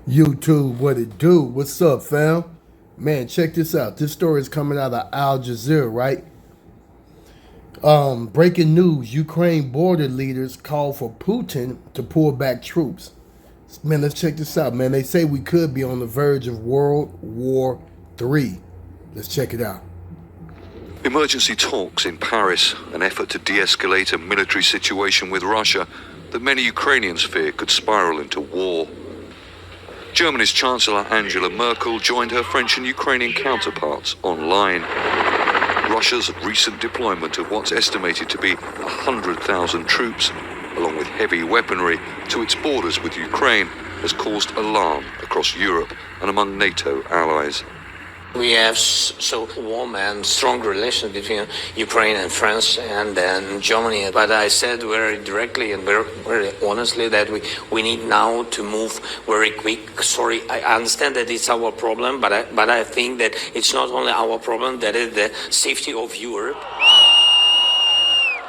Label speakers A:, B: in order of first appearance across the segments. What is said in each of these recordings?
A: YouTube, what it do? What's up, fam? Man, check this out. This story is coming out of Al Jazeera, right? Breaking news: Ukraine border leaders call for Putin to pull back troops. Man, let's check this out, man. They say we could be on the verge of World War III. Let's check it out.
B: Emergency talks in Paris, an effort to de-escalate a military situation with Russia that many Ukrainians fear could spiral into war. Germany's Chancellor Angela Merkel joined her French and Ukrainian counterparts online. Russia's recent deployment of what's estimated to be 100,000 troops, along with heavy weaponry, to its borders with Ukraine has caused alarm across Europe and among NATO allies.
C: We have so warm and strong relations between Ukraine and France and then Germany. But I said very directly and very honestly that we need now to move very quick. Sorry, I understand that it's our problem, but I think that it's not only our problem, that is the safety of Europe.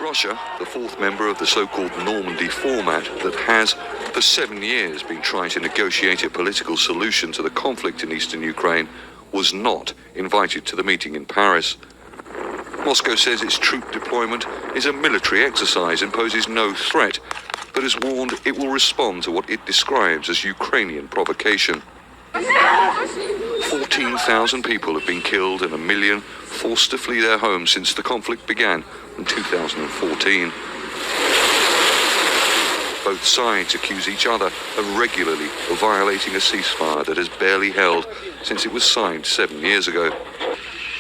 B: Russia, the fourth member of the so-called Normandy format that has, for 7 years, been trying to negotiate a political solution to the conflict in eastern Ukraine, was not invited to the meeting in Paris. Moscow says its troop deployment is a military exercise and poses no threat, but has warned it will respond to what it describes as Ukrainian provocation. 14,000 people have been killed and 1 million forced to flee their homes since the conflict began in 2014. Both sides accuse each other of regularly violating a ceasefire that has barely held since it was signed 7 years ago.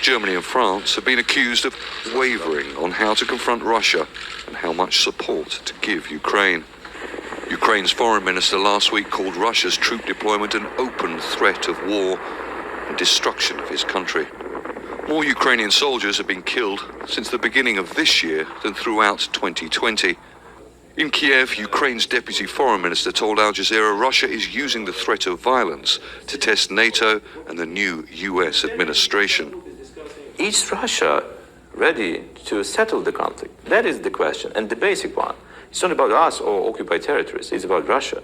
B: Germany and France have been accused of wavering on how to confront Russia and how much support to give Ukraine. Ukraine's foreign minister last week called Russia's troop deployment an open threat of war and destruction of his country. More Ukrainian soldiers have been killed since the beginning of this year than throughout 2020. In Kiev, Ukraine's deputy foreign minister told Al Jazeera Russia is using the threat of violence to test NATO and the new US administration.
D: Is Russia ready to settle the conflict? That is the question, and the basic one. It's not about us or occupied territories, it's about Russia.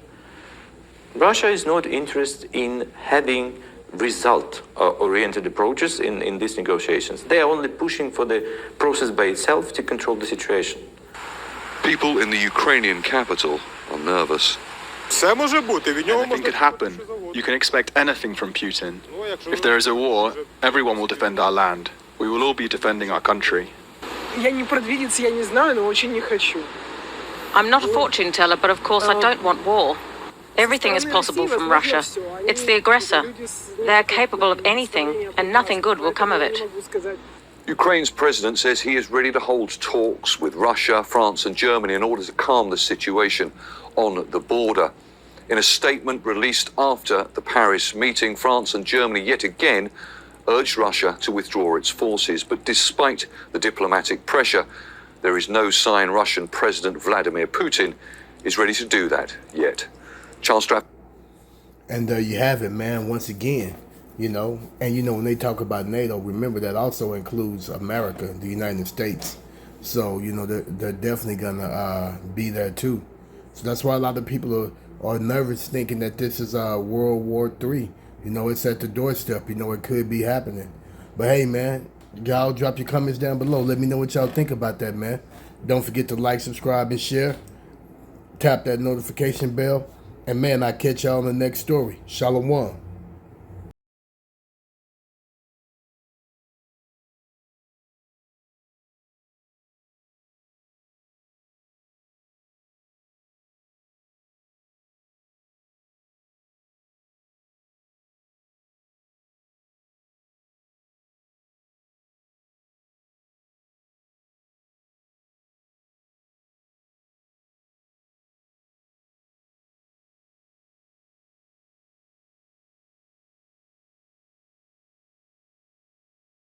D: Russia is not interested in having result-oriented approaches in these negotiations. They are only pushing for the process by itself to control the situation.
B: People in the Ukrainian capital are nervous.
E: Anything could happen. You can expect anything from Putin. If there is a war, everyone will defend our land. We will all be defending our country.
F: I'm not a fortune teller, but of course I don't want war. Everything is possible from Russia. It's the aggressor. They're capable of anything, and nothing good will come of it.
B: Ukraine's president says he is ready to hold talks with Russia, France and Germany in order to calm the situation on the border. In a statement released after the Paris meeting, France and Germany yet again urged Russia to withdraw its forces. But despite the diplomatic pressure, there is no sign Russian President Vladimir Putin is ready to do that yet. Charles Strapp.
A: And there you have it, man, once again. When they talk about NATO, remember that also includes America, the United States. So, they're definitely going to be there too. So that's why a lot of people are nervous thinking that this is World War III. It's at the doorstep. It could be happening. But hey, man, y'all drop your comments down below. Let me know what y'all think about that, man. Don't forget to like, subscribe, and share. Tap that notification bell. And man, I'll catch y'all on the next story. Shalom.